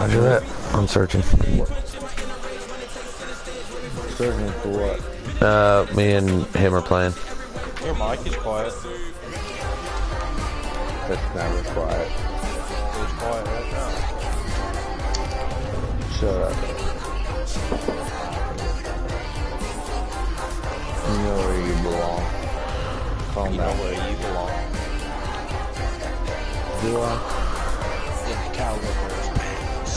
Roger that. I'm searching. Searching for what? Me and him are playing. Your mic is quiet. It's never quiet. It's quiet right now. Shut up. You know where you belong. Calm You know down. where you belong. Do I? In the coworkers' pants.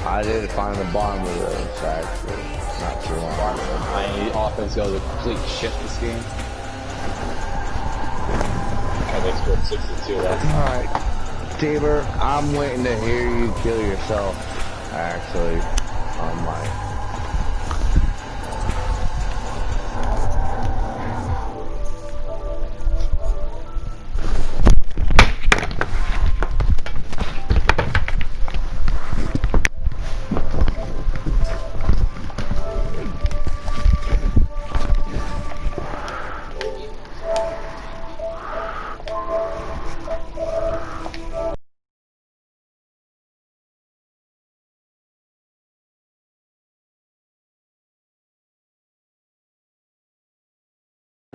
I did find the bottom of this, actually. Not too long. My offense goes to complete shit this game. And they scored 62 last time. Alright. Tbird, I'm waiting to hear you kill yourself. Actually, on my...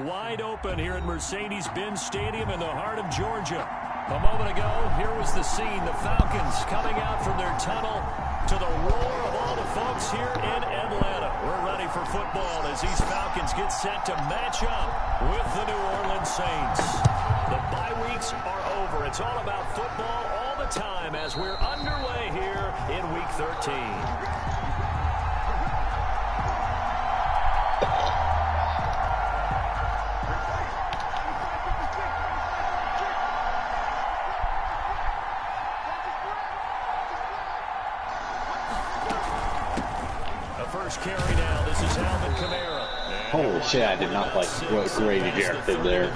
Wide open here at Mercedes-Benz Stadium in the heart of Georgia. A moment ago, here was the scene. The Falcons coming out from their tunnel to the roar of all the folks here in Atlanta. We're ready for football as these Falcons get set to match up with the New Orleans Saints. The bye weeks are over. It's all about football all the time as we're underway here in Week 13. First carry now. This is Alvin Kamara. Holy shit, I did not like what Grady Jarrett did there.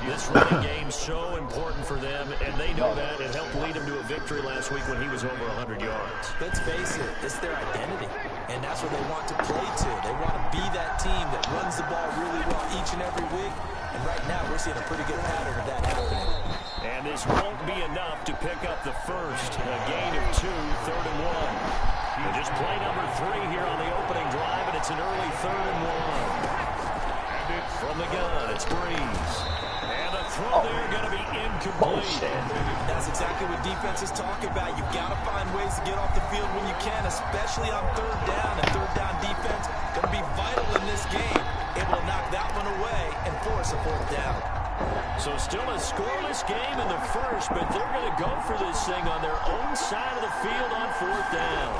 This running game's so important for them, and they know that. It helped lead him to a victory last week when he was over 100 yards. Let's face it, it's their identity, and that's what they want to play to. They want to be that team that runs the ball really well each and every week, and right now we're seeing a pretty good pattern of that happening. And this won't be enough to pick up the first. A gain of 2, 3rd and 1. And just play number 3 here on the opening drive, and it's an early 3rd and 1. From the gun, it's Breeze. And a throw there going to be incomplete. That's exactly what defenses talk about. You've got to find ways to get off the field when you can, especially on 3rd down. And 3rd down defense going to be vital in this game. Able to knock that one away and force a 4th down. So still a scoreless game in the first, but they're going to go for this thing on their own side of the field on 4th down.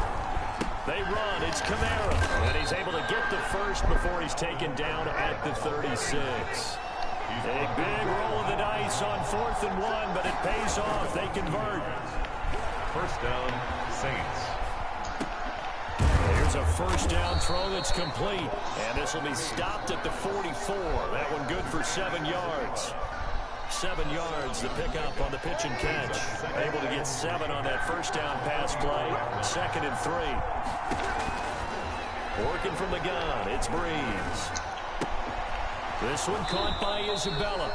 They run. It's Kamara, and he's able to get the first before he's taken down at the 36. A big roll of the dice on 4th and 1, but it pays off. They convert. First down, Saints. Here's a first down throw that's complete, and this will be stopped at the 44. That one good for 7 yards. 7 yards, the pickup on the pitch and catch. Able to get 7 on that first down pass play. 2nd and 3. Working from the gun, it's Breeze. This one caught by Isabella.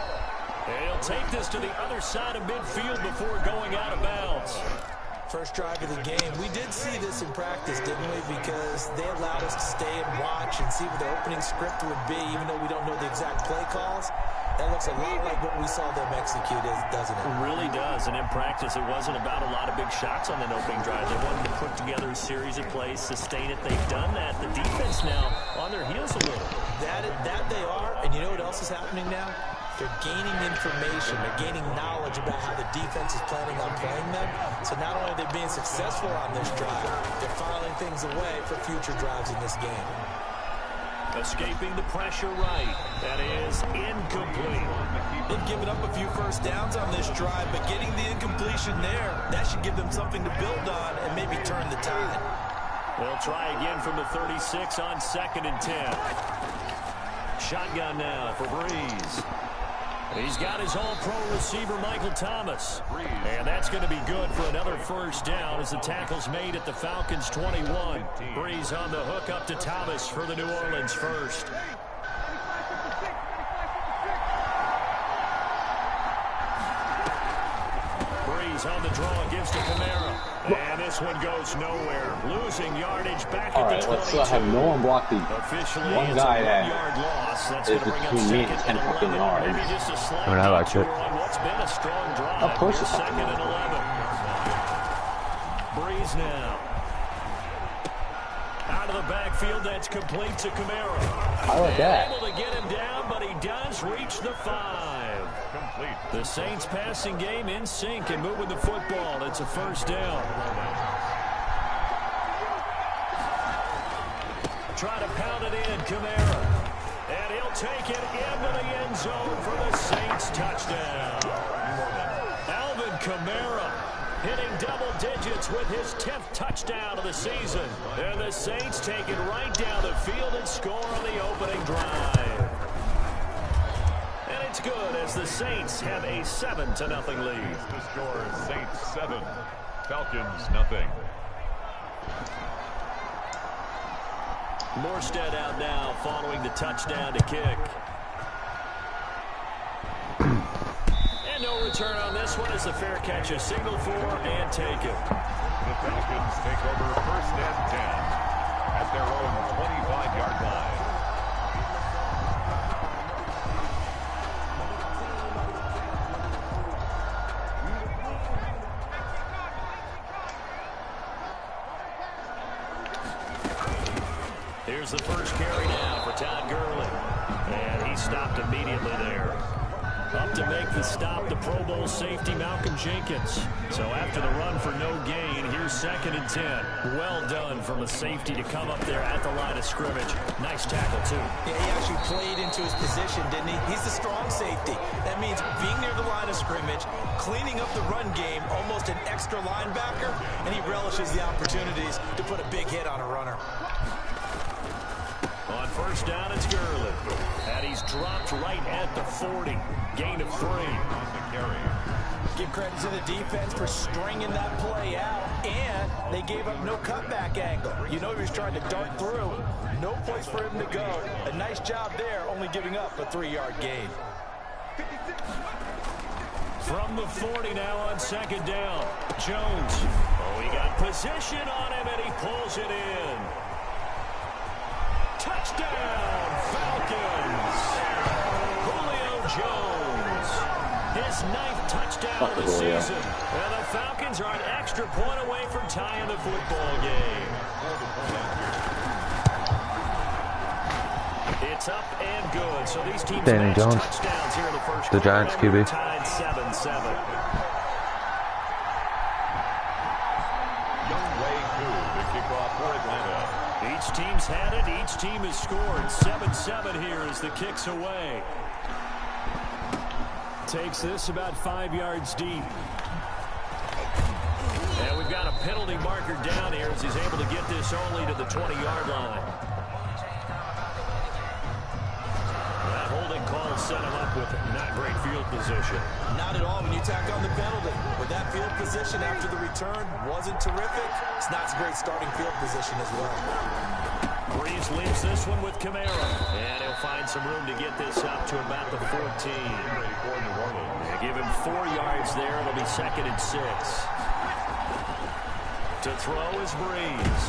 And he'll take this to the other side of midfield before going out of bounds. First drive of the game. We did see this in practice, didn't we? Because they allowed us to stay and watch and see what the opening script would be, even though we don't know the exact play calls. That looks a lot like what we saw them execute, doesn't it? It really does. And in practice, it wasn't about a lot of big shots on that opening drive. They wanted to put together a series of plays, sustain it. They've done that. The defense now on their heels a little. That they are. And you know what else is happening now? They're gaining information. They're gaining knowledge about how the defense is planning on playing them. So not only are they being successful on this drive, they're filing things away for future drives in this game. Escaping the pressure right. That is incomplete. They've given up a few first downs on this drive, but getting the incompletion there, that should give them something to build on and maybe turn the tide. They'll try again from the 36 on 2nd and 10. Shotgun now for Breeze. He's got his all-pro receiver, Michael Thomas. And that's going to be good for another first down as the tackle's made at the Falcons' 21. Breeze on the hook up to Thomas for the New Orleans first. Breeze on the draw, gives to Kamara. And this one goes nowhere. Losing yardage back All at right, the 22. let's have no one block the Officially, one it's guy a that 1-yard loss. That's is going to bring up between me and second 10 fucking 11. yards. Maybe just a slight I mean, I like detour it. on what's been a strong drive. Of course Here's it's second and 11. Breeze now. Out of the backfield, that's complete to Kamara. I like that. Able to get him down, but he does reach the 5. Complete. The Saints passing game in sync and moving the football. It's a first down. Try to pound it in, Kamara. And he'll take it into the end zone for the Saints touchdown. Alvin Kamara hitting double digits with his 10th touchdown of the season. And the Saints take it right down the field and score on the opening drive. And it's good as the Saints have a 7-0 lead. The score, Saints 7, Falcons nothing. Morstead out now following the touchdown to kick. And no return on this one as the fair catch is signaled for and taken. The Falcons take over first and 10 at their own 25-yard line. Here's the first carry now for Todd Gurley. And he stopped immediately there. Up to make the stop, the Pro Bowl safety, Malcolm Jenkins. So after the run for no gain, here's 2nd and 10. Well done from a safety to come up there at the line of scrimmage. Nice tackle, too. Yeah, he actually played into his position, didn't he? He's the strong safety. That means being near the line of scrimmage, cleaning up the run game, almost an extra linebacker, and he relishes the opportunities to put a big hit on a runner. On first down, it's Gurley. And he's dropped right at the 40. Gain of 3. On the carry. Give credit to the defense for stringing that play out, and they gave up no cutback angle. You know he was trying to dart through. No place for him to go. A nice job there, only giving up a 3-yard gain. From the 40 now on 2nd down. Jones. Oh, he got position on him, and he pulls it in. Touchdown, Falcons. Julio Jones. His 9th touchdown of the season. And the Falcons are an extra point away from tying the football game. It's up and good. So these teams Danny Jones, touchdowns here in the first the quarter. Giants QB. Tied 7-7. The kickoff for Atlanta. Each team's had it. Each team has scored. 7-7 here as the kick's away. Takes this about 5 yards deep. And we've got a penalty marker down here as he's able to get this only to the 20-yard line. That holding call set him up with not great field position. Not at all when you tack on the penalty. But that field position after the return wasn't terrific. It's not a great starting field position as well. Breeze leaves this one with Kamara. And he'll find some room to get this up to about the 14. They give him 4 yards there. It'll be 2nd and 6. To throw is Breeze.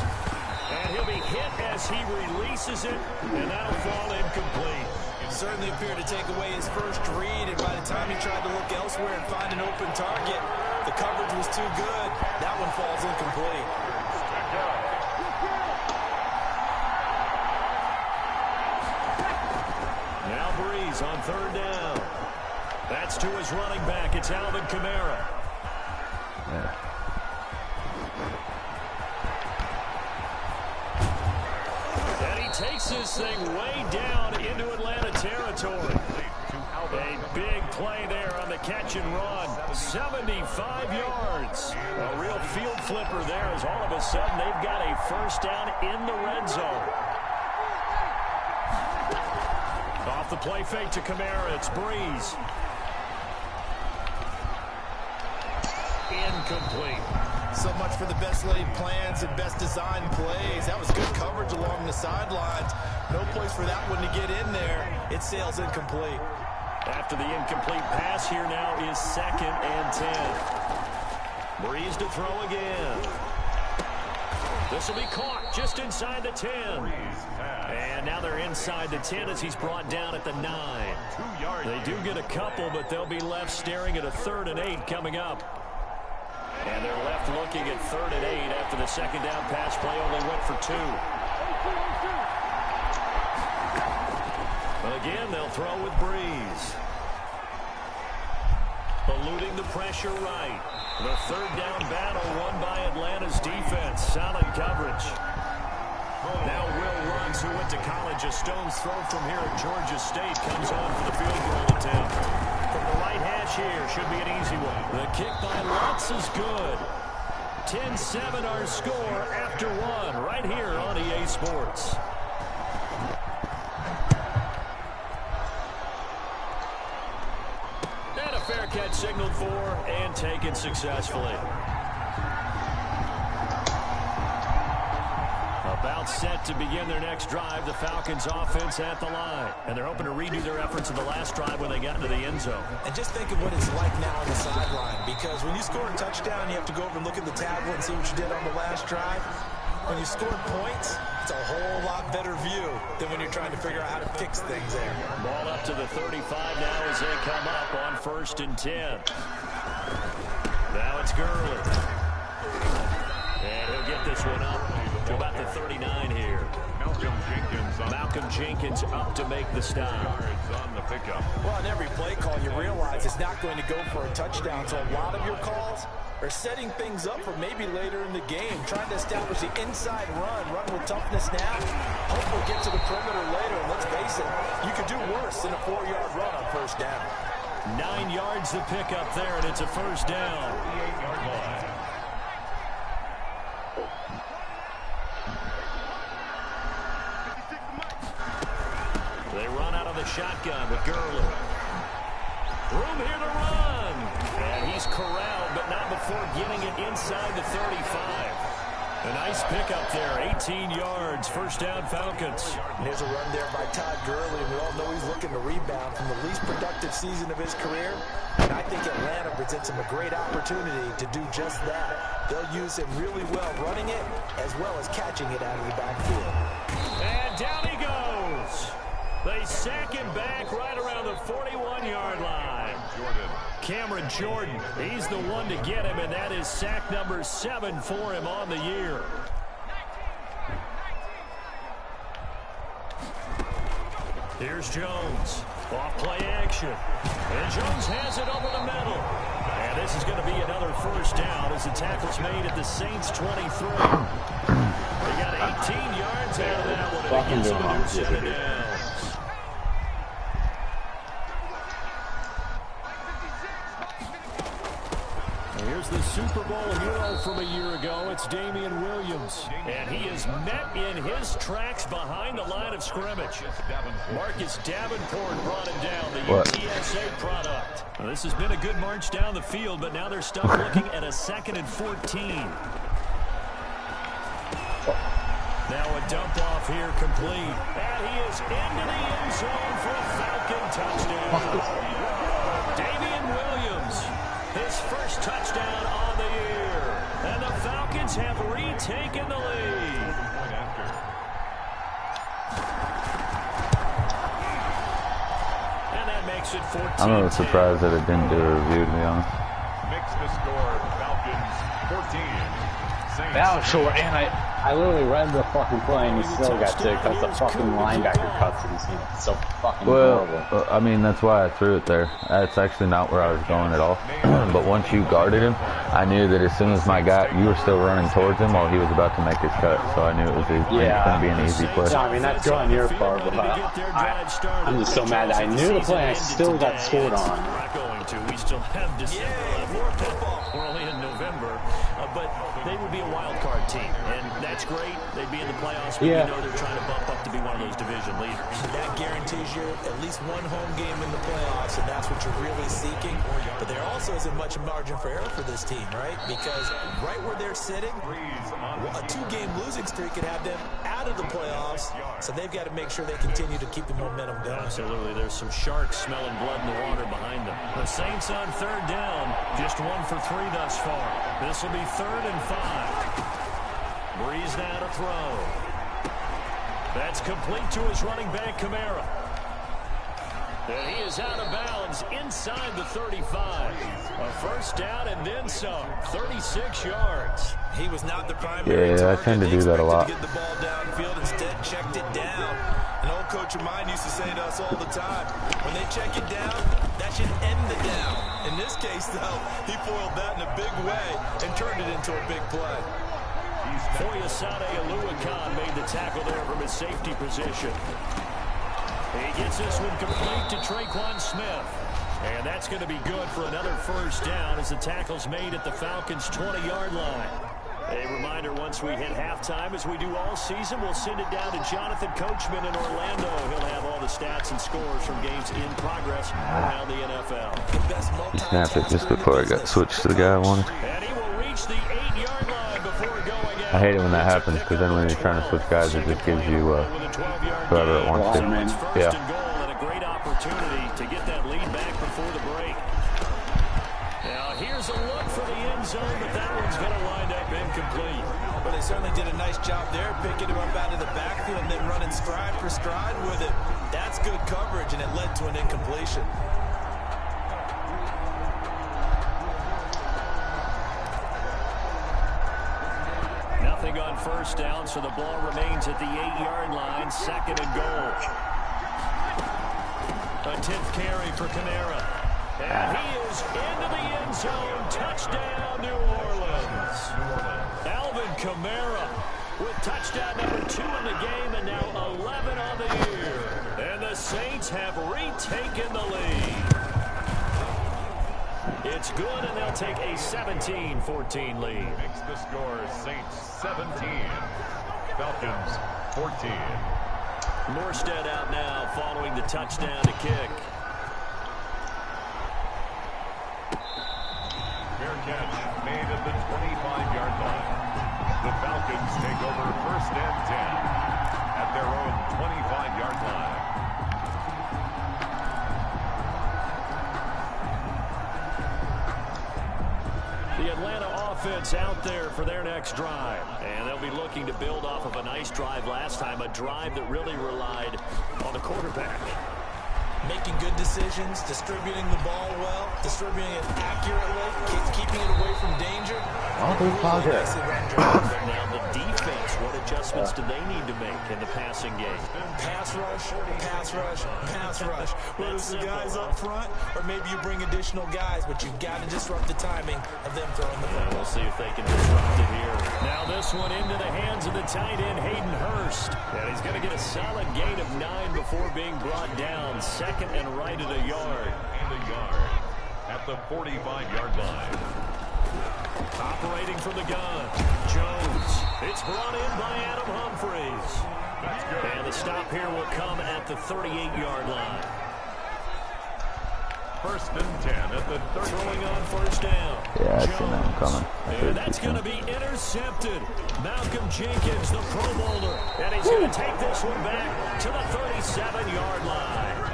And he'll be hit as he releases it. And that'll fall incomplete. Certainly appeared to take away his first read, and by the time he tried to look elsewhere and find an open target, the coverage was too good. That one falls incomplete. Now Breeze on 3rd down. That's to his running back. It's Alvin Kamara. Yeah. And he takes this thing way down into Atlanta territory. A big play there on the catch and run. 75 yards. A real field flipper there as all of a sudden they've got a first down in the red zone. Off the play fake to Kamara. It's Breeze. Incomplete. So much for the best laid plans and best designed plays. That was good coverage along the sidelines. No place for that one to get in there. It sails incomplete. After the incomplete pass, here now is 2nd and 10. Breeze to throw again. This will be caught just inside the 10. And now they're inside the 10 as he's brought down at the 9. They do get a couple, but they'll be left staring at a 3rd and 8 coming up. And they're left looking at 3rd and 8 after the second down pass play only went for 2. Again, they'll throw with Breeze. Eluding the pressure right. The 3rd down battle won by Atlanta's defense. Solid coverage. Now Will Ruggs, who went to college a stone's throw from here at Georgia State, comes on for the field goal attempt. From the right hash here, should be an easy one. The kick by Lutz is good. 10-7 our score after 1 right here on EA Sports. And a fair catch signaled for and taken successfully. About set to begin their next drive, the Falcons offense at the line. And they're hoping to redo their efforts in the last drive when they got into the end zone. And just think of what it's like now on the sideline, because when you score a touchdown, you have to go over and look at the tablet and see what you did on the last drive. When you score points, it's a whole lot better view than when you're trying to figure out how to fix things there. Ball up to the 35 now as they come up on 1st and 10. Now it's Gurley. And he'll get this one up to about the 39 here. Malcolm Jenkins up to make the stop. On the pickup. Well, on every play call, you realize it's not going to go for a touchdown. So a lot of your calls are setting things up for maybe later in the game, trying to establish the inside run with toughness now. Hope we'll get to the perimeter later. And let's face it, you could do worse than a 4-yard run on 1st down. 9 yards to pick up there, and it's a 1st down. 48-yard line. They run out of the shotgun with Gurley. Room here to run. And he's corralled, but not before getting it inside the 35. A nice pickup there, 18 yards, 1st down Falcons. And there's a run there by Todd Gurley. We all know he's looking to rebound from the least productive season of his career. And I think Atlanta presents him a great opportunity to do just that. They'll use him really well running it as well as catching it out of the backfield. And down he goes. They sack him back right around the 41-yard line. Cameron Jordan, he's the one to get him, and that is sack number 7 for him on the year. Here's Jones. Off play action. And Jones has it over the middle. And this is going to be another 1st down as the tackle's made at the Saints 23. They got 18 yards out of that one. And it gets them to do 7 downs. Here's the Super Bowl hero from a year ago. It's Damian Williams. And he is met in his tracks behind the line of scrimmage. Marcus Davenport brought him down, the UTSA product. Now, this has been a good march down the field, but now they're stuck looking at a 2nd and 14. Now a dump off here complete. And he is into the end zone for a Falcon touchdown. Damian Williams. His 1st touchdown on the year. And the Falcons have retaken the lead. And that makes it 14. I'm a little surprised that it didn't do a review, to be honest. Makes the score Falcons 14. Saints. That was short, and I literally read the fucking play and you still got to because the fucking linebacker cuts and it's so fucking horrible. I mean, that's why I threw it there. That's actually not where I was going at all. But once you guarded him, I knew that as soon as you were still running towards him while he was about to make his cut. So I knew it was going to be an easy play. Yeah, I mean, that's good on your part, but I'm just so mad that I knew the play and I still got scored on. We still have December left. We're only in November. but they would be a wild card team, and that's great. They'd be in the playoffs, but you know they're trying to bump up to be one of those division leaders. That guarantees you at least one home game in the playoffs, and that's what you're really seeking. But there also isn't much margin for error for this team, right? Because right where they're sitting, a 2-game losing streak could have them out of the playoffs, so they've got to make sure they continue to keep the momentum going. Absolutely. There's some sharks smelling blood in the water behind them. The Saints on 3rd down, just 1 for 3 thus far. This will be 3rd and 5. Breeze now to throw. That's complete to his running back, Kamara. And he is out of bounds inside the 35. A first down and then some. 36 yards. He was not the primary target. I tend to do that a lot. To get the ball downfield, instead checked it down. An old coach of mine used to say to us all the time, when they check it down, that should end the down. In this case, though, he foiled that in a big way and turned it into a big play. Foyesade Aluakan made the tackle there from his safety position. He gets this one complete to Traquan Smith. And that's going to be good for another first down as the tackle's made at the Falcons' 20-yard line. A reminder, once we hit halftime, as we do all season, we'll send it down to Jonathan Coachman in Orlando. He'll have all the stats and scores from games in progress around the NFL. He snapped it just before I got switched to the guy I wanted. And he will reach the 8-yard line before going out. I hate it when that happens, because then when you're trying to switch guys, it just gives you whoever it wants to. Yeah. And a great opportunity to get that lead back before the break. Now here's a look for the end zone, but that one's going to wind up incomplete. But they certainly did a nice job there, picking him up out of the backfield and then running stride for stride with it. That's good coverage, and it led to an incompletion. Nothing on first down, so the ball remains at the 8-yard line, 2nd and goal. A 10th carry for Kamara. And he is into the end zone. Touchdown, New Orleans. Alvin Kamara with touchdown number 2 in the game, and now 11 on the year. And the Saints have retaken the lead. It's good, and they'll take a 17-14 lead. Makes the score Saints 17, Falcons 14. Morstead out now following the touchdown to kick. Fair catch made at the 25-yard line. The Falcons take over 1st and 10 at their own 25-yard line. The Atlanta offense out there for their next drive. And they'll be looking to build off of a nice drive last time, a drive that really relied on the quarterback. Making good decisions, distributing the ball well, distributing it accurately, keeping it away from danger. Oh, good progress. Now the defense, what adjustments do they need to make in the passing game? Pass rush, pass rush, pass rush. Whether it's the guys up front, or maybe you bring additional guys, but you've got to disrupt the timing of them throwing the ball. We'll see if they can disrupt it here. Now this one into the hands of the tight end, Hayden Hurst. And he's going to get a solid gain of 9 before being brought down. 2nd and right at a yard. And a yard at the 45-yard line. Operating from the gun, Jones. It's brought in by Adam Humphries. That's good. And the stop here will come at the 38-yard line. 1st and 10 at the 30. Throwing on first down. Yeah, I seen that one coming. And that's going to be intercepted. Malcolm Jenkins, the Pro Bowler. And he's going to take this one back to the 37-yard line.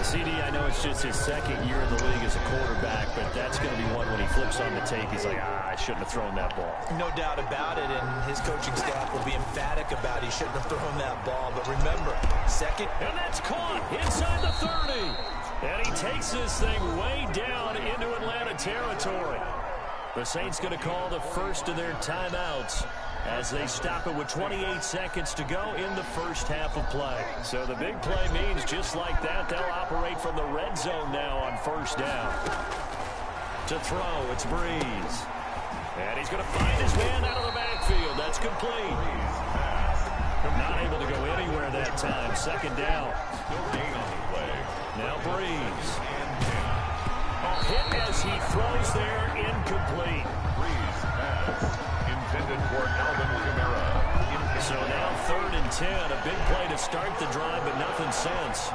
CD, I know it's just his 2nd year in the league as a quarterback, but that's going to be one when he flips on the tape, he's like, I shouldn't have thrown that ball. No doubt about it, and his coaching staff will be emphatic about he shouldn't have thrown that ball. But remember, 2nd. And that's caught inside the 30. And he takes this thing way down into Atlanta territory. The Saints going to call the first of their timeouts as they stop it with 28 seconds to go in the first half of play. So the big play means just like that, they'll operate from the red zone now on first down. To throw, it's Breeze. And he's going to find his man out of the backfield. That's complete. Not able to go anywhere that time. 2nd down. Now Breeze. A hit as he throws there, incomplete. start the drive, but nothing since.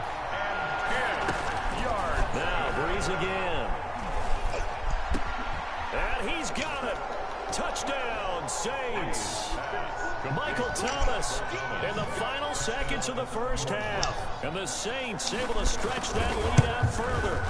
Now, Breeze again. And he's got it. Touchdown, Saints. Michael Thomas in the final seconds of the first half. And the Saints able to stretch that lead out further.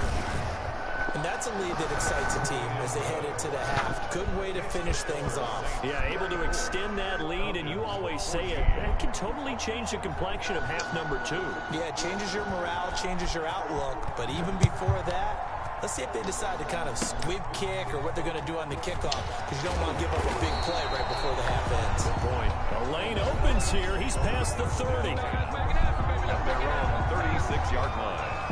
And that's a lead that excites a team as they head into the half. Good way to finish things off. Yeah, able to extend that lead, and you always say it, that can totally change the complexion of half number 2. Yeah, it changes your morale, changes your outlook. But even before that, let's see if they decide to kind of squib kick or what they're going to do on the kickoff, because you don't want to give up a big play right before the half ends. Good point. The lane opens here. He's past the 30. At their own 36-yard line.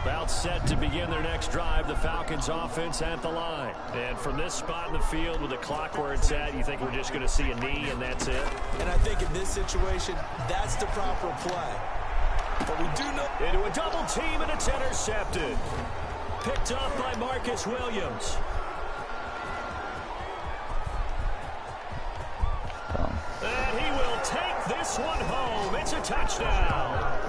About set to begin their next drive, the Falcons offense at the line. And from this spot in the field with the clock where it's at, you think we're just going to see a knee and that's it? And I think in this situation, that's the proper play. But we do know... Into a double team, and it's intercepted. Picked off by Marcus Williams. And he will take this one home. It's a touchdown.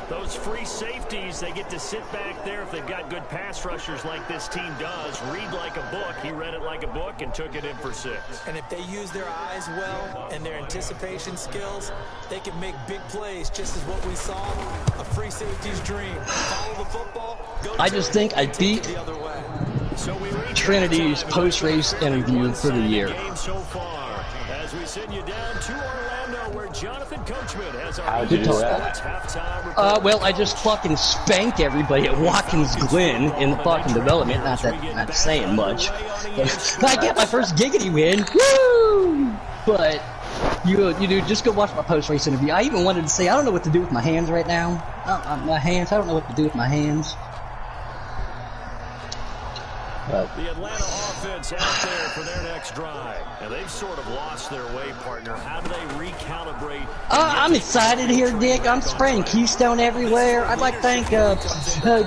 Those free safeties, they get to sit back there if they've got good pass rushers like this team does. Read like a book. He read it like a book and took it in for 6. And if they use their eyes well and their anticipation skills, they can make big plays, just as what we saw, a free safety's dream. Follow the football, go I just think I beat Trinity's post-race interview for the year. So far, as we send you down to Orlando, where Jonathan Coachman has our How'd you do that? halftime. Well, I just fucking spanked everybody at Watkins Glen in the fucking development. Not that not saying much. But I get my first giggity win. Woo! But you do just go watch my post-race interview. I even wanted to say I don't know what to do with my hands right now. I don't know what to do with my hands. The Atlanta offense out there for their next drive. And they've sort of lost their way, partner. How do they recalibrate? I'm excited here, Dick. I'm spraying Keystone everywhere. I'd like to thank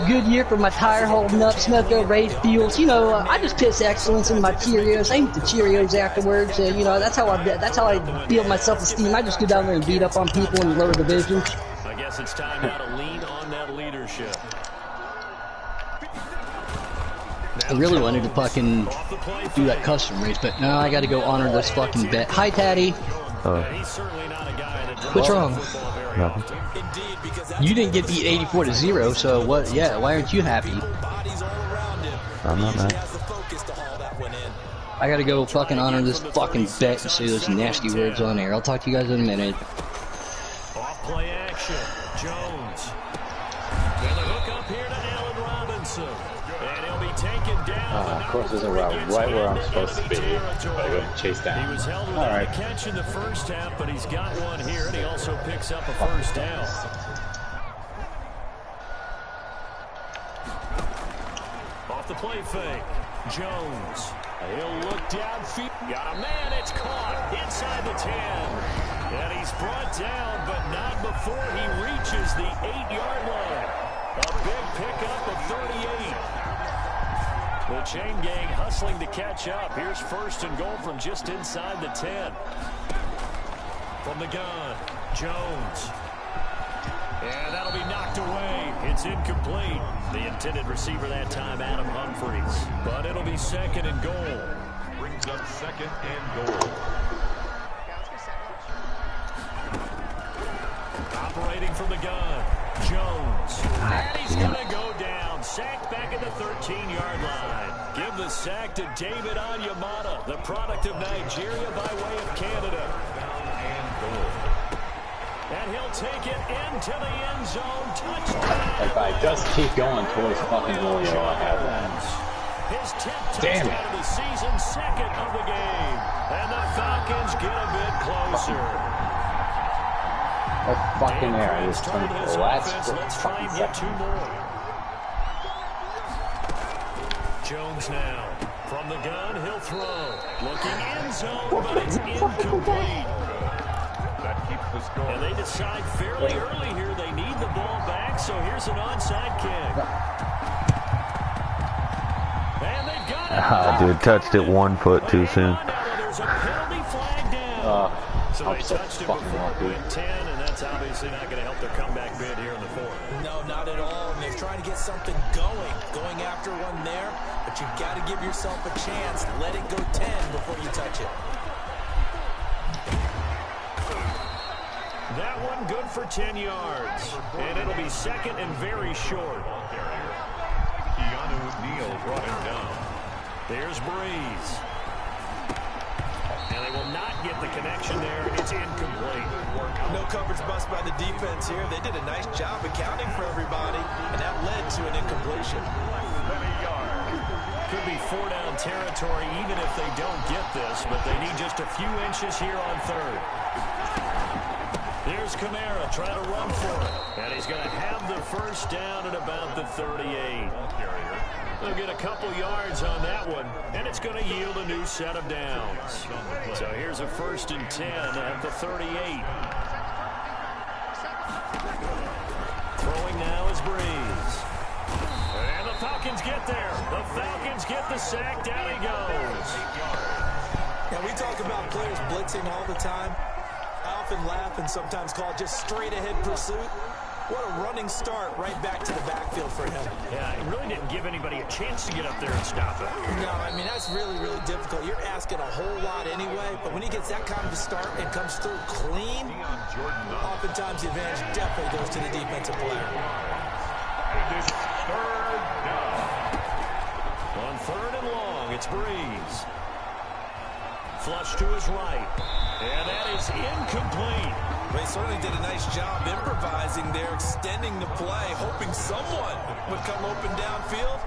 Goodyear for my tire holding up, Smithville race fuels. You know, I just piss excellence in my Cheerios. I eat the Cheerios afterwards. You know, that's how I build my self-esteem. I just go down there and beat up on people in the lower divisions. I guess it's time now to lean on that leadership. I really wanted to fucking do that custom race, but no, I gotta go honor this fucking bet. Hi, Tatty. What's wrong? You didn't get beat 84-0, so what? Yeah, why aren't you happy? I'm not mad. I gotta go fucking honor this fucking bet and say those nasty words on air. I'll talk to you guys in a minute. Off play action, Jones. And the hook up here to Allen Robinson. And he'll be taken down. Of course, there's a route right where I'm supposed to be. Gotta go chase down. He was held without a catch in the first half, but he's got one here, and he also picks up a first down. Off the play fake, Jones. He'll look downfield. Got a man, it's caught inside the 10. And he's brought down, but not before he reaches the 8-yard line. A big pickup of 38. The chain gang hustling to catch up. Here's first and goal from just inside the 10. From the gun, Jones. And that'll be knocked away. It's incomplete. The intended receiver that time, Adam Humphries. But it'll be second and goal. Brings up second and goal. Operating from the gun, Jones. And he's going to go down. Sacked back at the 13-yard line. Give the sack to David Onyemata, the product of Nigeria by way of Canada. And goal. And he'll take it into the end zone. Touchdown. If I just keep going towards fucking Julio, I have that. His 10th touchdown of the season, second of the game. And the Falcons get a bit closer. That fucking air, I just turned his the last offense. Let's try and get 2 more. Jones now. From the gun, he'll throw. Looking end zone, but it's incomplete. That keeps the score. And they decide fairly early here they need the ball back, so here's an onside kick. And they Dude, touched it 1 foot too soon. There's a penalty flag down. So they touched him before it went 10, and that's obviously not going to help their comeback bid here in the fourth. No, not at all. And they're trying to get something going after one there. But you've got to give yourself a chance. Let it go 10 before you touch it. That one good for 10 yards. And it'll be second and very short. Keanu Neal brought him down. There's Breeze. And they will not get the connection there. It's incomplete. No coverage bust by the defense here. They did a nice job accounting for everybody, and that led to an incompletion. Could be 4-down territory even if they don't get this, but they need just a few inches here on third. There's Kamara trying to run for it. And he's going to have the first down at about the 38. They'll get a couple yards on that one, and it's going to yield a new set of downs. So here's a 1st and 10 at the 38. Throwing now is Breeze. And the Falcons get there. The Falcons get the sack. Down he goes. Now, we talk about players blitzing all the time. I often laugh and sometimes call it just straight-ahead pursuit. What a running start right back to the backfield for him. Yeah, it really didn't give anybody a chance to get up there and stop it. No, I mean, that's really, really difficult. You're asking a whole lot anyway, but when he gets that kind of a start and comes through clean, oftentimes the advantage definitely goes to the defensive player. And it's 3rd down. On 3rd and long, it's Breeze. Flush to his right. And that is incomplete. They certainly did a nice job improvising there, extending the play, hoping someone would come open downfield,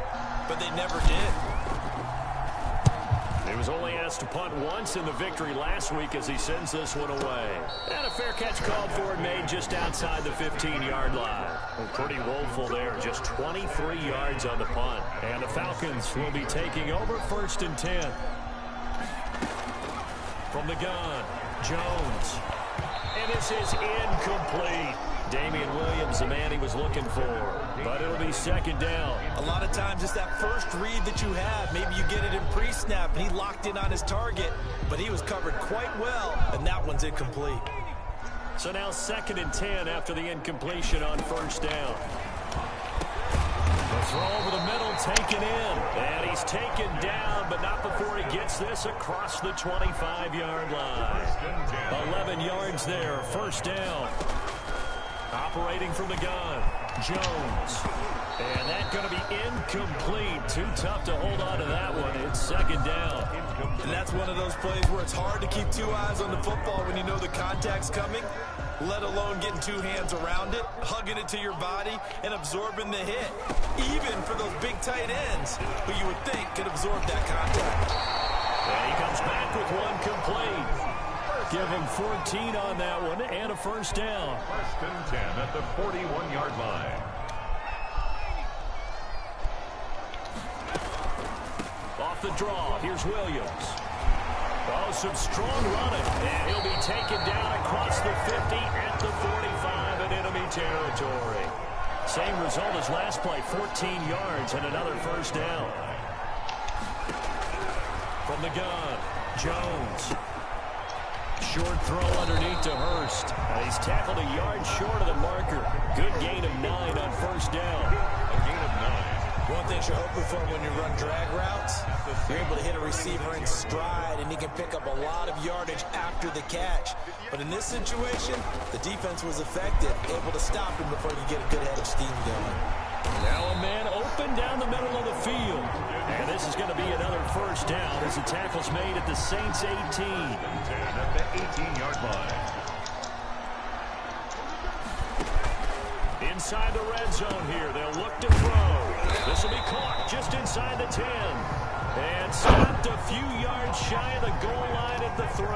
but they never did. He was only asked to punt once in the victory last week as he sends this one away. And a fair catch called for and made just outside the 15-yard line. Well, pretty woeful there, just 23 yards on the punt. And the Falcons will be taking over 1st and 10. From the gun, Jones. And this is incomplete. Damian Williams, the man he was looking for. But it'll be 2nd down. A lot of times it's that first read that you have. Maybe you get it in pre-snap, and he locked in on his target. But he was covered quite well, and that one's incomplete. So now 2nd and 10 after the incompletion on 1st down. The throw over the middle, taken in. And he's taken down, but not before he gets this across the 25-yard line. 11 yards there, 1st down. Operating from the gun, Jones. And that's going to be incomplete. Too tough to hold on to that one. It's 2nd down. And that's one of those plays where it's hard to keep 2 eyes on the football when you know the contact's coming, let alone getting 2 hands around it, hugging it to your body, and absorbing the hit. Even for those big tight ends who you would think could absorb that contact. And he comes back with one complete. Give him 14 on that one and a 1st down. 1st and 10 at the 41-yard line. Off the draw, here's Williams. Oh, some strong running. And he'll be taken down across the 50 at the 45 in enemy territory. Same result as last play, 14 yards and another 1st down. From the gun, Jones. Short throw underneath to Hurst. He's tackled a yard short of the marker. Good gain of 9 on 1st down. A gain of 9. One thing you're hoping for when you run drag routes, you're able to hit a receiver in stride, and he can pick up a lot of yardage after the catch. But in this situation, the defense was effective, able to stop him before you get a good head of steam going. Now a man open down the middle of the field. And this is going to be another 1st down as the tackle's made at the Saints 18. 10 at the 18-yard line. Inside the red zone here, they'll look to throw. This will be caught just inside the 10. And stopped a few yards shy of the goal line at the 3.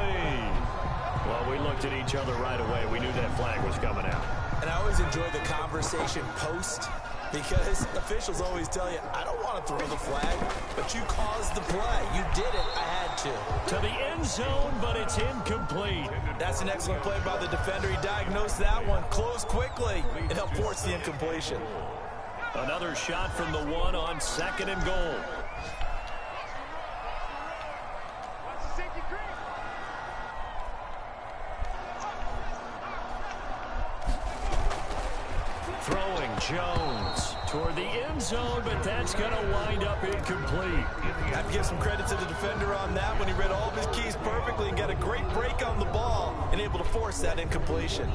Well, we looked at each other right away. We knew that flag was coming out. And I always enjoy the conversation post, because officials always tell you, I don't want to throw the flag, but you caused the play. You did it. I had to. To the end zone, but it's incomplete. That's an excellent play by the defender. He diagnosed that one, closed quickly, and helped force the incompletion. Another shot from the 1 on 2nd and goal. Jones toward the end zone, but that's going to wind up incomplete. I have to give some credit to the defender on that when he read all of his keys perfectly and got a great break on the ball and able to force that incompletion.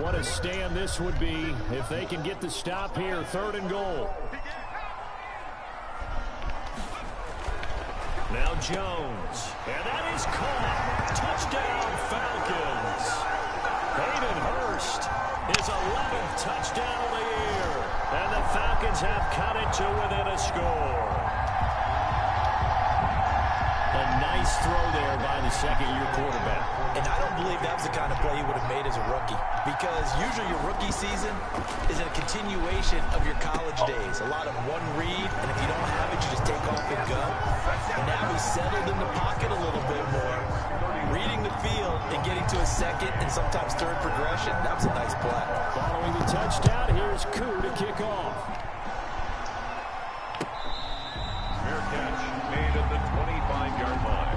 What a stand this would be if they can get the stop here. 3rd and goal. Now Jones, and that is caught. Touchdown, Falcons. Hayden Hurst, his 11th touchdown of the year. And the Falcons have cut it to within a score. A nice throw there by the second-year quarterback. And I don't believe that was the kind of play he would have made as a rookie, because usually your rookie season is a continuation of your college days. A lot of one read, and if you don't have it, you just take off and go. And now he's settled in the pocket a little bit more, reading the field and getting to a second and sometimes third progression. That was a nice play. Following the touchdown, here's Koo to kick off. Fair catch made at the 25-yard line.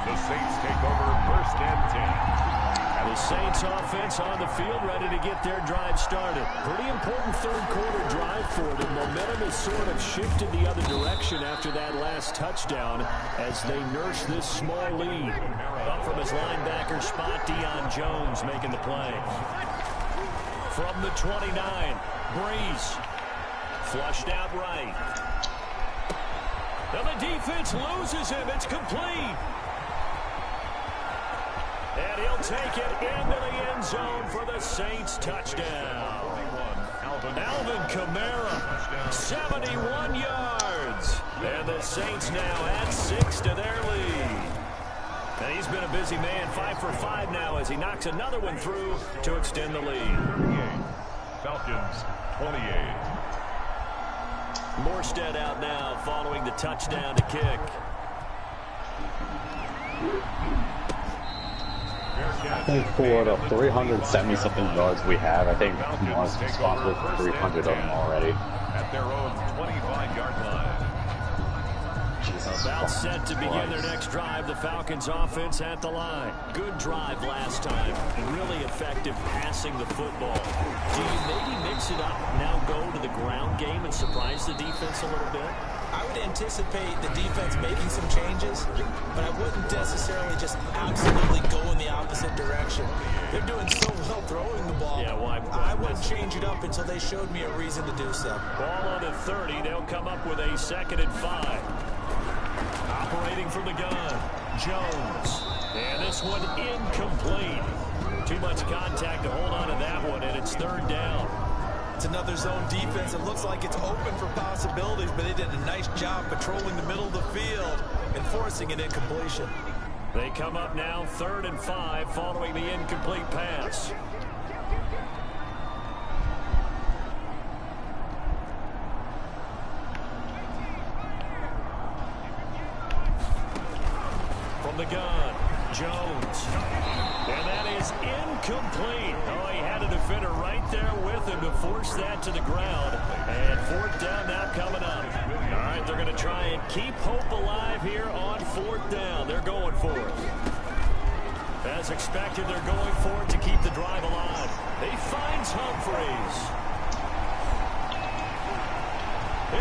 The Saints take over 1st and 10. The Saints offense on the field, ready to get their drive started. Pretty important 3rd quarter drive for them. Momentum has sort of shifted the other direction after that last touchdown as they nurse this small lead. Up from his linebacker spot, Deion Jones making the play. From the 29, Breeze. Flushed out right. Now the defense loses him. It's complete. And he'll take it into the end zone for the Saints touchdown. Alvin Kamara, 71 yards. And the Saints now add 6 to their lead. And he's been a busy man, 5 for 5 now as he knocks another one through to extend the lead. Falcons 28. Morstead out now following the touchdown to kick. I think for the 370-something yards we have, I think Lamar's responsible for 300 of them already. At their own 25-yard line. About set to begin their next drive. The Falcons offense at the line. Good drive last time. Really effective passing the football. Do you maybe mix it up, now go to the ground game and surprise the defense a little bit? I would anticipate the defense making some changes, but I wouldn't necessarily just absolutely go in the opposite direction. They're doing so well throwing the ball. Yeah, why I wouldn't change it up until they showed me a reason to do so. Ball on the 30. They'll come up with a 2nd and 5. Operating from the gun, Jones. And this one incomplete. Too much contact to hold on to that one, and it's 3rd down. It's another zone defense. It looks like it's open for possibilities, but they did a nice job patrolling the middle of the field and forcing an incompletion. They come up now 3rd and 5 following the incomplete pass. From the gun, Jones. And that is incomplete. Oh, he had a defender right there with him to force that to the ground. And 4th down now coming up. All right, they're going to try and keep hope alive here on 4th down. They're going for it. As expected, they're going for it to keep the drive alive. He finds Humphreys.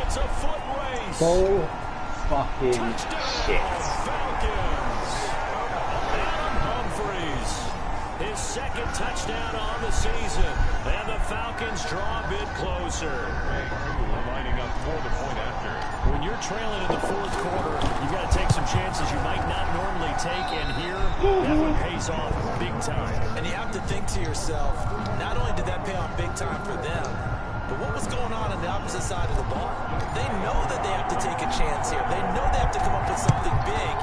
It's a foot race. Oh, fucking Touchdown, shit. Falcons. Adam Humphreys, his 2nd touchdown on the season. And the Falcons draw a bit closer. Lining up for the point after. When you're trailing in the 4th quarter, you got to take some chances you might not normally take, and here, that one pays off big time. And you have to think to yourself, not only did that pay off big time for them, but what was going on the opposite side of the ball? They know that they have to take a chance here. They know they have to come up with something big,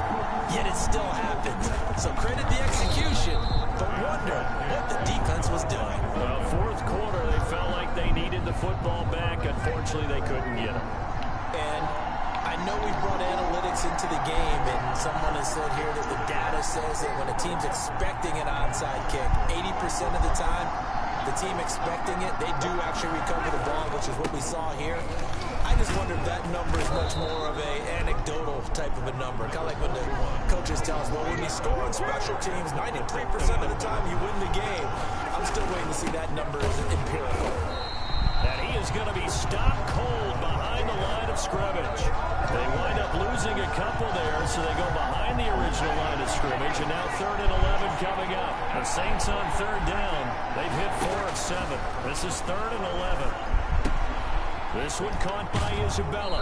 yet it still happens. So credit the execution, but wonder what the defense was doing. Well, 4th quarter, they felt like they needed the football back. Unfortunately, they couldn't get it. And I know we brought analytics into the game, and someone has said here that the data says that when a team's expecting an onside kick, 80% of the time, the team expecting it, they do actually recover the ball, which is what we saw here. I I just wonder if that number is much more of a anecdotal type of a number. Kind of like when the coaches tell us, well, when you score on special teams, 93% of the time you win the game. I'm still waiting to see that number as empirical. And he is going to be stopped cold behind the line of scrimmage. They wind up losing a couple there, so they go behind the original line of scrimmage, and now 3rd and 11 coming up. The Saints on 3rd down. They've hit 4 of 7. This is 3rd and 11. This one caught by Isabella.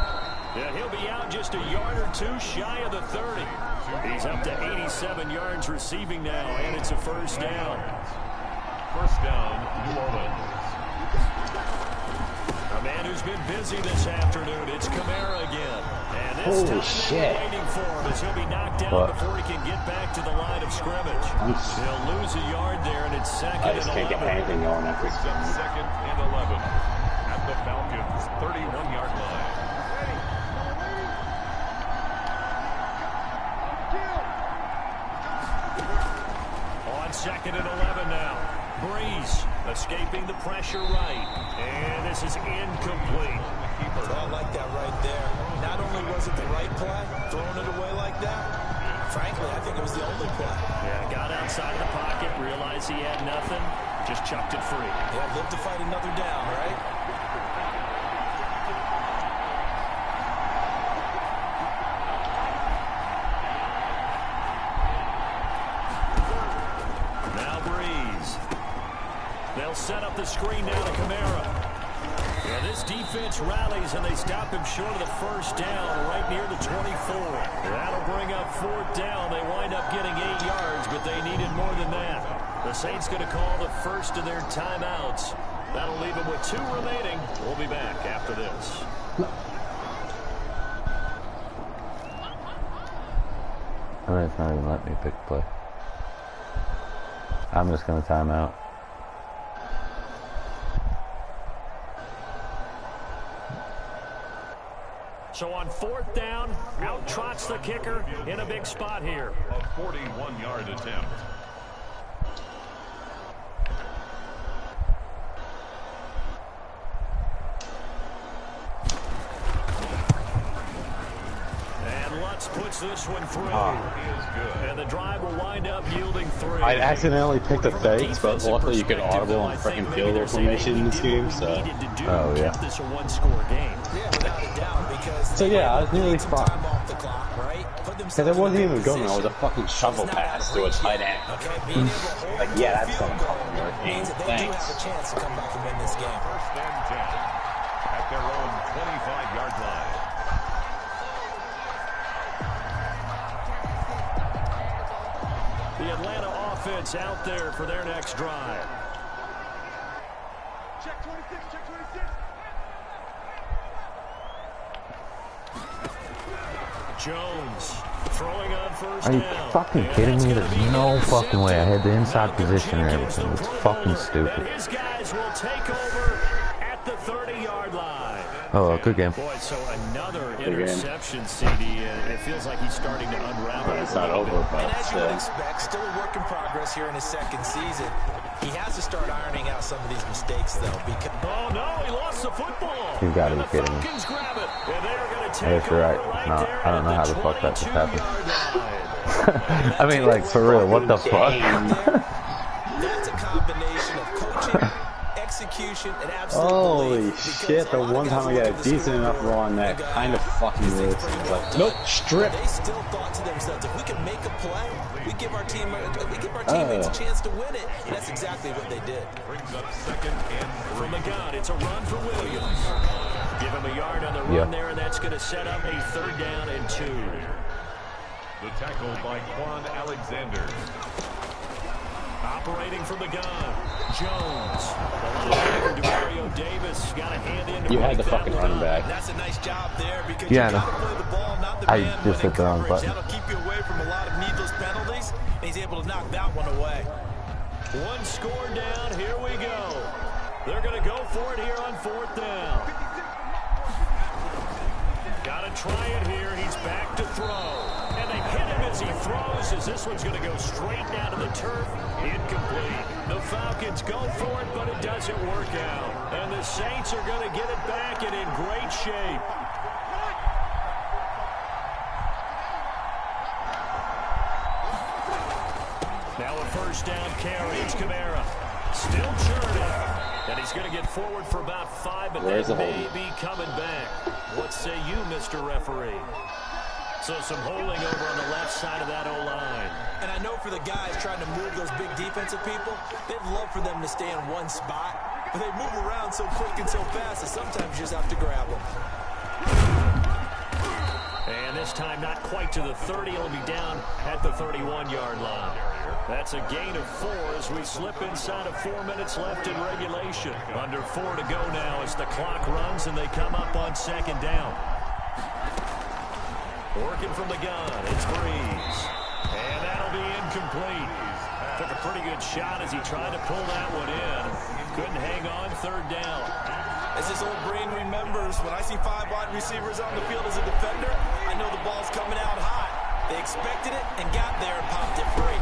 Yeah, he'll be out just a yard or two shy of the 30. He's up to 87 yards receiving now, and it's a 1st down. 1st down, New Orleans. A man who's been busy this afternoon. It's Kamara again. And this Holy time shit. they're waiting for him as he'll be knocked down before he can get back to the line of scrimmage. He'll lose a yard there, and it's 2nd I and just can't 11. get anything going after Picks up 2nd and 11 at the Falcons' 31-yard line. On 2nd and 11 now. Breeze escaping the pressure right. And this is incomplete. I like that right there. Not only was it the right play, throwing it away like that, frankly, I think it was the only play. Yeah, got outside of the pocket, realized he had nothing, just chucked it free. Yeah, live to fight another down, right? Now Breeze. They'll set up the screen now to Kamara. Yeah, this defense rallies, and they stop him short of the 1st down, right near the 24. That'll bring up 4th down. They wind up getting 8 yards, but they needed more than that. The Saints going to call the first of their timeouts. That'll leave them with 2 remaining. We'll be back after this. I mean, it's not even letting me pick play. I'm just going to time out. So on 4th down, out trots the kicker in a big spot here. A 41-yard attempt. And Lutz puts this one through. And the drive will wind up yielding 3. I accidentally picked the fakes, but luckily you could audible on freaking field goal formation in this game, so. Oh, yeah. This a 1-score game. Yeah, without a doubt, because So yeah, I was nearly fine. time off the clock, right? Put Because it wasn't even going, it was a fucking shovel pass to a tight end. Like, yeah, that's gonna fucking work. Means that they do have a chance to come back and win this game. 1st and 10 at their own 25-yard line. The Atlanta offense out there for their next drive. Check 26, check 26. Jones throwing on 1st Are you down. fucking kidding me? There's no fucking way. I had the inside position and everything. It's fucking stupid. His guys will take over at the 30-yard line. Oh, good game. Boy, so another interception, CD. It feels like he's starting to unravel. It's not over, And but as you would still. expect, still a work in progress here in his 2nd season. He has to start ironing out some of these mistakes, though. Because Oh, no, he lost the football. You've got to be And the kidding me. Falcons grab it. And they're going to I take guess you're right. over No, there I don't know at how the fuck that just happened. 22-yard line. I mean, like, for real, what the fuck? that's a combination of coaching, execution, and absolute Holy belief. Because shit, the a lot of one guys time I look got at a the decent score, enough run that the guy kind of fucking works. It's like, nope, strip. They still thought to themselves, if we can make a play, we give our teammates a chance to win it, and that's exactly what they did. Brings up 2nd and 3. From the gun, it's a run for Williams. Give him a yard on the run there, and that's going to set up a 3rd down and 2. The tackle by Quan Alexander. Operating from the gun, Jones. The linebacker, Demario Davis, got a hand in. You had the fucking running back. That's a nice job there because Yeah, you I got to know. play the ball, not the I man just when hit the wrong coverage. button. That'll keep you away from a lot of needless penalties, and he's able to knock that one away. 1 score down, here we go. They're going to go for it here on 4th down. Got to try it here, he's back to throw. And they hit him as he throws, as this one's going to go straight down to the turf. Incomplete. The Falcons go for it, but it doesn't work out. And the Saints are going to get it back and in great shape. Now a first down carry. It's Kamara. Still churning. And he's going to get forward for about 5, but that may be coming back. What say you, Mr. Referee? So some holding over on the left side of that O-line. And I know for the guys trying to move those big defensive people, they'd love for them to stay in one spot. But they move around so quick and so fast that sometimes you just have to grab them. And this time not quite to the 30. It'll be down at the 31-yard line. That's a gain of 4 as we slip inside of 4 minutes left in regulation. Under 4 to go now as the clock runs and they come up on second down. Working from the gun, it's Breeze. And that'll be incomplete. Took a pretty good shot as he tried to pull that one in. Couldn't hang on, third down. As his old brain remembers, when I see 5 wide receivers on the field as a defender, I know the ball's coming out hot. They expected it and got there and popped it free.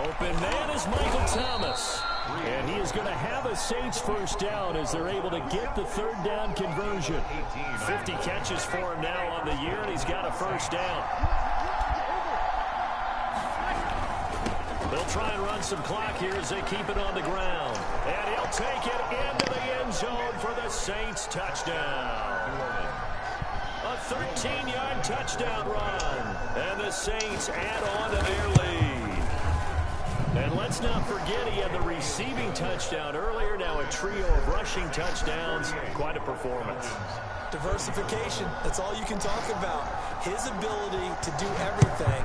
Open man is Michael Thomas. And he is going to have a Saints first down as they're able to get the third down conversion. 50 catches for him now on the year, and he's got a first down. They'll try and run some clock here as they keep it on the ground. And he'll take it into the end zone for the Saints touchdown. A 13-yard touchdown run. And the Saints add on to their lead. And let's not forget he had the receiving touchdown earlier. Now a trio of rushing touchdowns. Quite a performance. Diversification, that's all you can talk about. His ability to do everything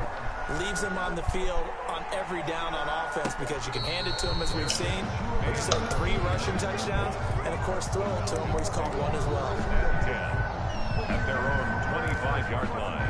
leaves him on the field on every down on offense because you can hand it to him as we've seen. He just had 3 rushing touchdowns and, of course, throw it to him where he's caught 1 as well. At their own 25-yard line.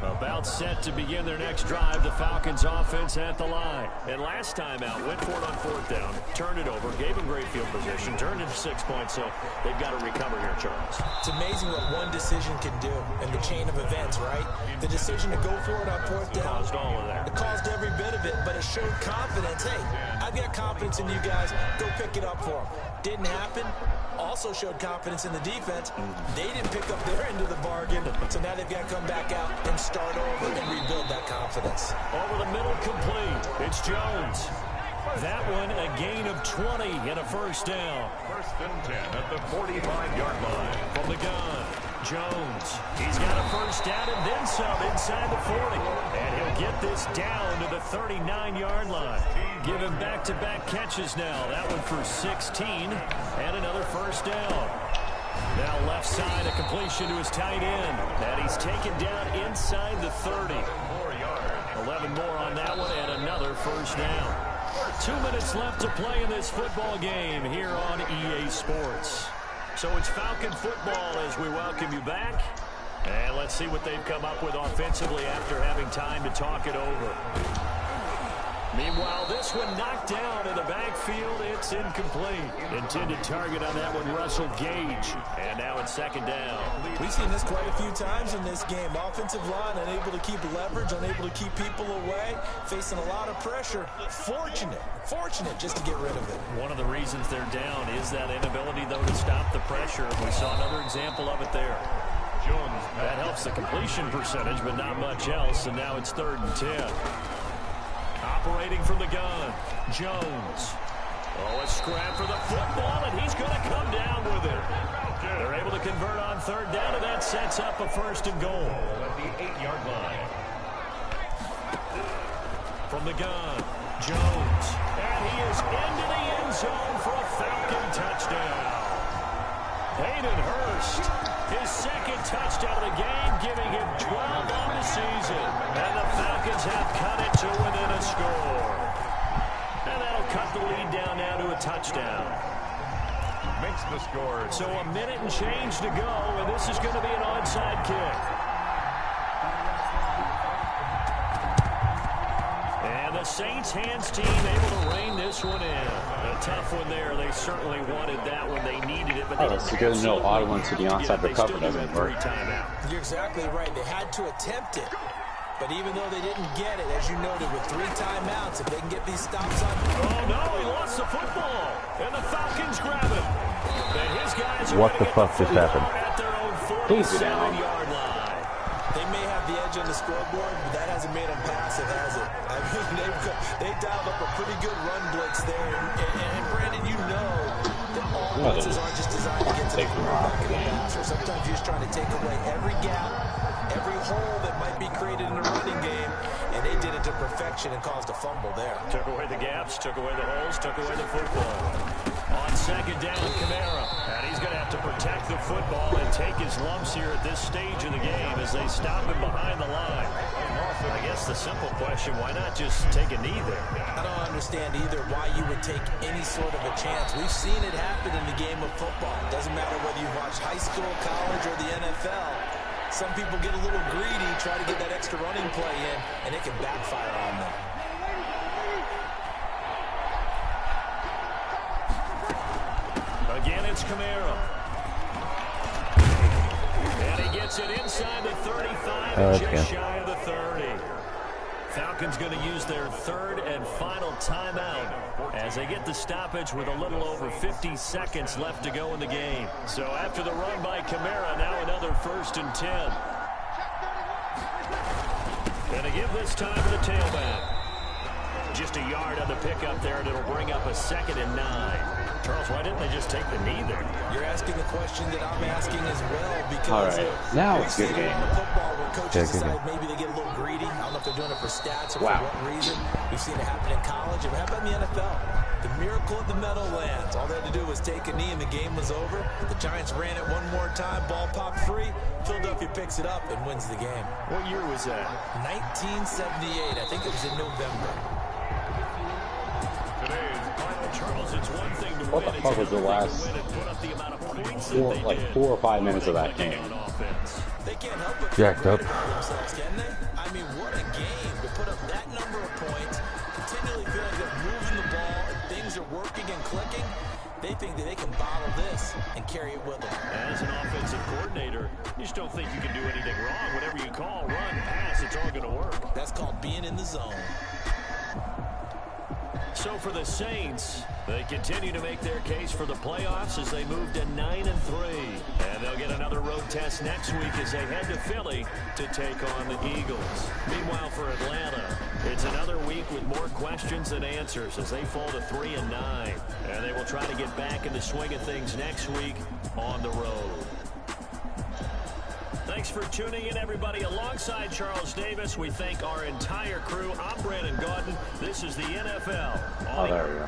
About set to begin their next drive, the Falcons offense at the line. And last time out, went for it on 4th down, turned it over, gave him great field position, turned it to 6 points, so they've got to recover here, Charles. It's amazing what one decision can do in the chain of events, right? The decision to go for it on 4th down. Caused all of that. It caused every bit of it, but it showed confidence. Hey, I've got confidence in you guys. Go pick it up for them. Didn't happen. Also showed confidence in the defense. They didn't pick up their end of the bargain, so now they've got to come back out and start over and rebuild that confidence. Over the middle, complete. It's Jones. That one, a gain of 20 and a first down. 1st and 10 at the 45-yard line. From the gun, Jones. He's got a first down and then some inside the 40. And he'll get this down to the 39-yard line. Give him back-to-back catches now. That one for 16 and another first down. Now left side, a completion to his tight end. And he's taken down inside the 30. 11 more on that one and another first down. 2 minutes left to play in this football game here on EA Sports. So it's Falcon football as we welcome you back. And let's see what they've come up with offensively after having time to talk it over. Meanwhile, this one knocked down in the backfield. It's incomplete. Intended target on that one, Russell Gage. And now it's second down. We've seen this quite a few times in this game. Offensive line unable to keep leverage, unable to keep people away, facing a lot of pressure. Fortunate just to get rid of it. One of the reasons they're down is that inability, though, to stop the pressure. We saw another example of it there. Jones. That helps the completion percentage, but not much else. And now it's 3rd and 10. Operating from the gun, Jones. Oh, a scrap for the football, and he's going to come down with it. They're able to convert on 3rd down, and that sets up a 1st and goal. At the 8-yard line. From the gun, Jones. And he is into the end zone for a Falcon touchdown. Hayden Hurst, his 2nd touchdown of the game, giving him 12 on the season. And the Falcons have cut it to within a score. And that'll cut the lead down now to a touchdown. Makes the score. So a minute and change to go, and this is going to be an onside kick. And the Saints hands team able to rein this one in. A tough one there. They certainly wanted that when they needed it, but they didn't. It's good to know Audubon to the onside recovery doesn't work. You're exactly right. They had to attempt it. But even though they didn't get it, as you noted, with 3 timeouts, if they can get these stops on... Oh, no, he lost the football. And the Falcons grab it. And his guys what the fuck just happened? At their own 47-yard line. They may have the edge on the scoreboard, but that hasn't made them passive, has it? I mean, they dialed up a pretty good run blitz there. And Brandon, you know that all blitzes aren't just designed to get to the quarterback and the passer. Sometimes you're just trying to take away every gap, every hole that might be created in the running game, and they did it to perfection and caused a fumble there. Took away the gaps, took away the holes, took away the football. On second down, Kamara. And he's going to have to protect the football and take his lumps here at this stage of the game as they stop him behind the line. I guess the simple question, why not just take a knee there? I don't understand either why you would take any sort of a chance. We've seen it happen in the game of football. It doesn't matter whether you watch high school, college, or the NFL. Some people get a little greedy, try to get that extra running play in, and it can backfire on them. Again, it's Kamara. And he gets it inside the 35, just shy of the 30. Falcons going to use their 3rd and final timeout as they get the stoppage with a little over 50 seconds left to go in the game. So after the run by Kamara, now another 1st and 10. And to give this time to the tailback. Just a yard on the pickup there, and it'll bring up a 2nd and 9. Charles, why didn't they just take the knee there? You're asking the question that I'm asking as well, because all right, now it's a good game. Football where coaches decide maybe they get a little greedy. I don't know if they're doing it for stats or for what reason. We've seen it happen in college. And how about in the NFL? The miracle of the Meadowlands. All they had to do was take a knee and the game was over. The Giants ran it one more time. Ball popped free. Philadelphia picks it up and wins the game. What year was that? 1978. I think it was in November. Charles, it's one thing to what the fuck was the last 4 or 5 minutes of that game? They can't help but jacked up. Themselves, can they? I mean, what a game to put up that number of points, continually feeling they're moving the ball and things are working and clicking. They think that they can bottle this and carry it with them. As an offensive coordinator, you just don't think you can do anything wrong. Whatever you call, run, pass, it's all going to work. That's called being in the zone. So for the Saints, they continue to make their case for the playoffs as they move to 9-3. And they'll get another road test next week as they head to Philly to take on the Eagles. Meanwhile, for Atlanta, it's another week with more questions than answers as they fall to 3-9. And they will try to get back in the swing of things next week on the road. Thanks for tuning in, everybody. Alongside Charles Davis, we thank our entire crew. I'm Brandon Gaudin. This is the NFL. Oh, there we go.